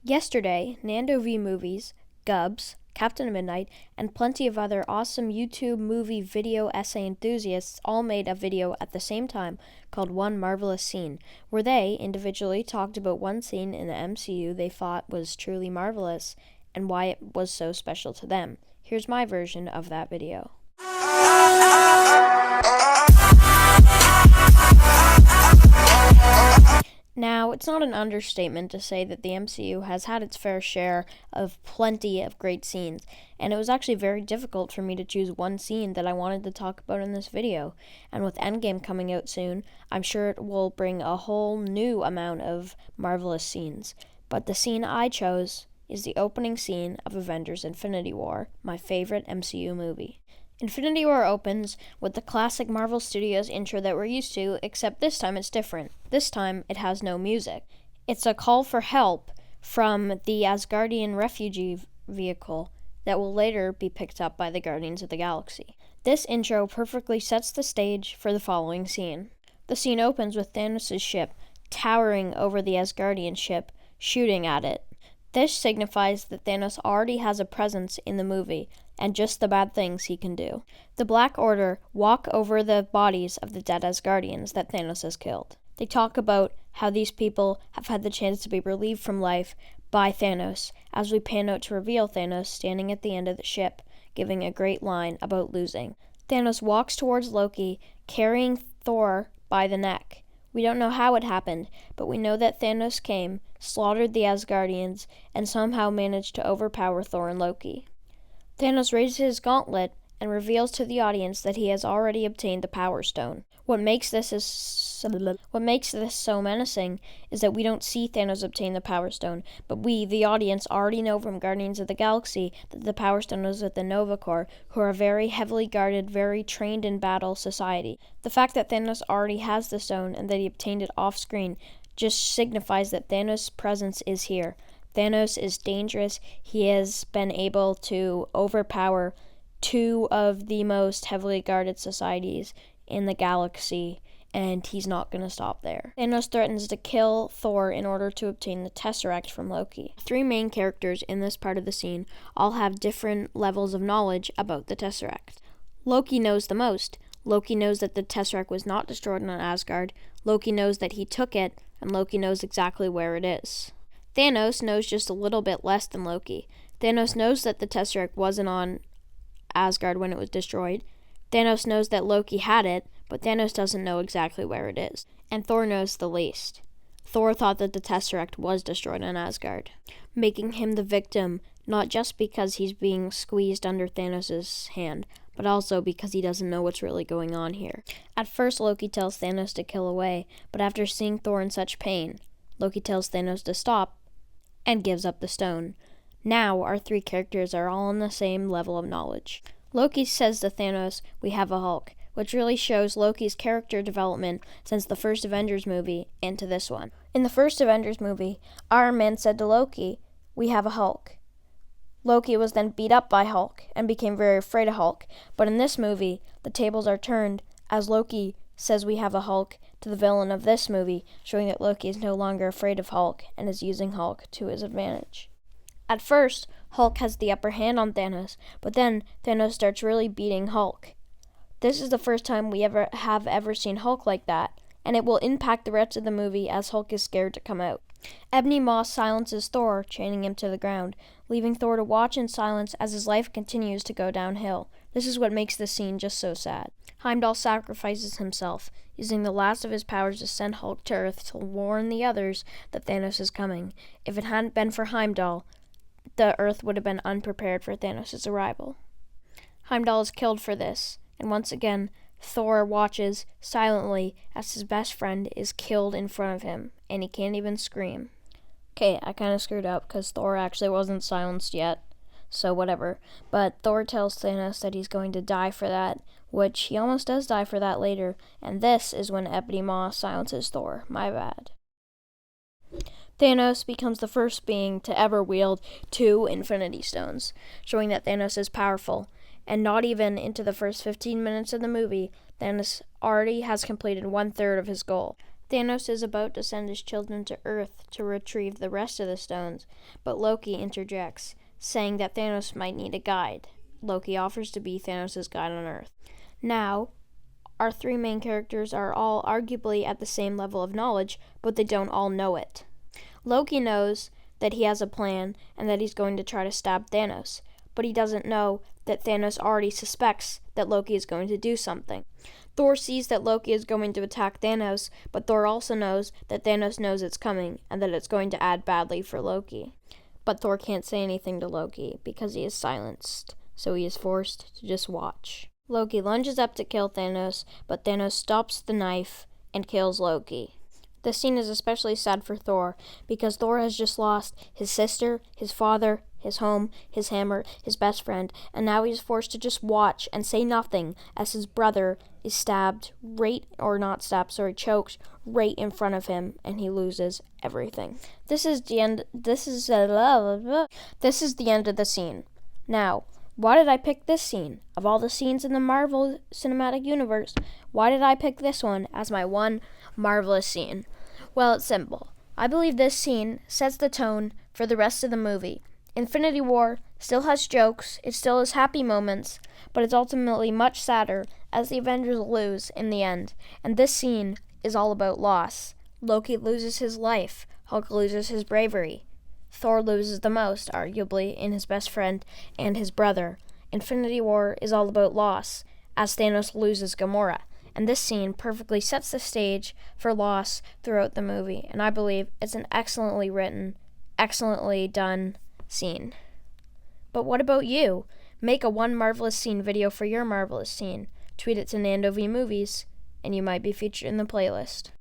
Yesterday, Nando V Movies, Gubs, Captain Midnight, and plenty of other awesome YouTube movie video essay enthusiasts all made a video at the same time called One Marvelous Scene, where they individually talked about one scene in the MCU they thought was truly marvelous and why it was so special to them. Here's my version of that video. Now, it's not an understatement to say that the MCU has had its fair share of plenty of great scenes, and it was actually very difficult for me to choose one scene that I wanted to talk about in this video. And with Endgame coming out soon, I'm sure it will bring a whole new amount of marvelous scenes. But the scene I chose is the opening scene of Avengers Infinity War, my favorite MCU movie. Infinity War opens with the classic Marvel Studios intro that we're used to, except this time it's different. This time it has no music. It's a call for help from the Asgardian refugee vehicle that will later be picked up by the Guardians of the Galaxy. This intro perfectly sets the stage for the following scene. The scene opens with Thanos' ship towering over the Asgardian ship, shooting at it. This signifies that Thanos already has a presence in the movie, and just the bad things he can do. The Black Order walk over the bodies of the dead Asgardians that Thanos has killed. They talk about how these people have had the chance to be relieved from life by Thanos, as we pan out to reveal Thanos standing at the end of the ship, giving a great line about losing. Thanos walks towards Loki, carrying Thor by the neck. We don't know how it happened, but we know that Thanos came, slaughtered the Asgardians, and somehow managed to overpower Thor and Loki. Thanos raises his gauntlet and reveals to the audience that he has already obtained the Power Stone. What makes this so menacing is that we don't see Thanos obtain the Power Stone, but we, the audience, already know from Guardians of the Galaxy that the Power Stone is with the Nova Corps, who are a very heavily guarded, very trained in battle society. The fact that Thanos already has the stone and that he obtained it off-screen just signifies that Thanos' presence is here. Thanos is dangerous. He has been able to overpower two of the most heavily guarded societies in the galaxy, and he's not going to stop there. Thanos threatens to kill Thor in order to obtain the Tesseract from Loki. Three main characters in this part of the scene all have different levels of knowledge about the Tesseract. Loki knows the most. Loki knows that the Tesseract was not destroyed on Asgard. Loki knows that he took it, and Loki knows exactly where it is. Thanos knows just a little bit less than Loki. Thanos knows that the Tesseract wasn't on Asgard when it was destroyed. Thanos knows that Loki had it, but Thanos doesn't know exactly where it is. And Thor knows the least. Thor thought that the Tesseract was destroyed on Asgard, making him the victim, not just because he's being squeezed under Thanos' hand, but also because he doesn't know what's really going on here. At first, Loki tells Thanos to kill away, but after seeing Thor in such pain, Loki tells Thanos to stop and gives up the stone. Now, our three characters are all on the same level of knowledge. Loki says to Thanos, "We have a Hulk," which really shows Loki's character development since the first Avengers movie into this one. In the first Avengers movie, Iron Man said to Loki, "We have a Hulk." Loki was then beat up by Hulk and became very afraid of Hulk, but in this movie, the tables are turned as Loki says we have a Hulk to the villain of this movie, showing that Loki is no longer afraid of Hulk and is using Hulk to his advantage. At first, Hulk has the upper hand on Thanos, but then Thanos starts really beating Hulk. This is the first time we have ever seen Hulk like that, and it will impact the rest of the movie as Hulk is scared to come out. Ebony Maw silences Thor, chaining him to the ground, leaving Thor to watch in silence as his life continues to go downhill. This is what makes this scene just so sad. Heimdall sacrifices himself, using the last of his powers to send Hulk to Earth to warn the others that Thanos is coming. If it hadn't been for Heimdall, the Earth would have been unprepared for Thanos' arrival. Heimdall is killed for this, and once again, Thor watches silently as his best friend is killed in front of him, and he can't even scream. Okay, I kind of screwed up because Thor actually wasn't silenced yet, so whatever. But Thor tells Thanos that he's going to die for that, which he almost does die for that later, and this is when Ebony Maw silences Thor. My bad. Thanos becomes the first being to ever wield 2 Infinity Stones, showing that Thanos is powerful. And not even into the first 15 minutes of the movie, Thanos already has completed 1/3 of his goal. Thanos is about to send his children to Earth to retrieve the rest of the stones, but Loki interjects, saying that Thanos might need a guide. Loki offers to be Thanos' guide on Earth. Now, our three main characters are all arguably at the same level of knowledge, but they don't all know it. Loki knows that he has a plan and that he's going to try to stab Thanos, but he doesn't know that Thanos already suspects that Loki is going to do something. Thor sees that Loki is going to attack Thanos, but Thor also knows that Thanos knows it's coming and that it's going to add badly for Loki. But Thor can't say anything to Loki because he is silenced, so he is forced to just watch. Loki lunges up to kill Thanos, but Thanos stops the knife and kills Loki. This scene is especially sad for Thor because Thor has just lost his sister, his father, his home, his hammer, his best friend, and now he's forced to just watch and say nothing as his brother is choked right in front of him, and he loses everything. This is the end of the scene. Now, why did I pick this scene? Of all the scenes in the Marvel Cinematic Universe, why did I pick this one as my one marvelous scene? Well, it's simple. I believe this scene sets the tone for the rest of the movie. Infinity War still has jokes, it still has happy moments, but it's ultimately much sadder as the Avengers lose in the end. And this scene is all about loss. Loki loses his life, Hulk loses his bravery. Thor loses the most, arguably, in his best friend and his brother. Infinity War is all about loss, as Thanos loses Gamora. And this scene perfectly sets the stage for loss throughout the movie. And I believe it's an excellently written, excellently done scene. But what about you? Make a one marvelous scene video for your marvelous scene. Tweet it to NandoVMovies, and you might be featured in the playlist.